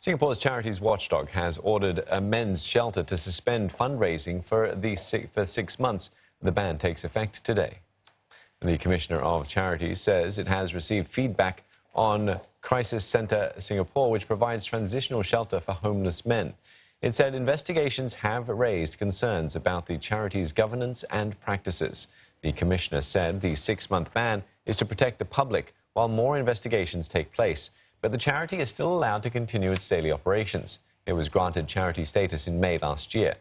Singapore's charities watchdog has ordered a men's shelter to suspend fundraising for 6 months. The ban takes effect today. The Commissioner of Charities says it has received feedback on Crisis Centre Singapore, which provides transitional shelter for homeless men. It said investigations have raised concerns about the charity's governance and practices. The Commissioner said the 6-month ban is to protect the public while more investigations take place. But the charity is still allowed to continue its daily operations. It was granted charity status in May last year.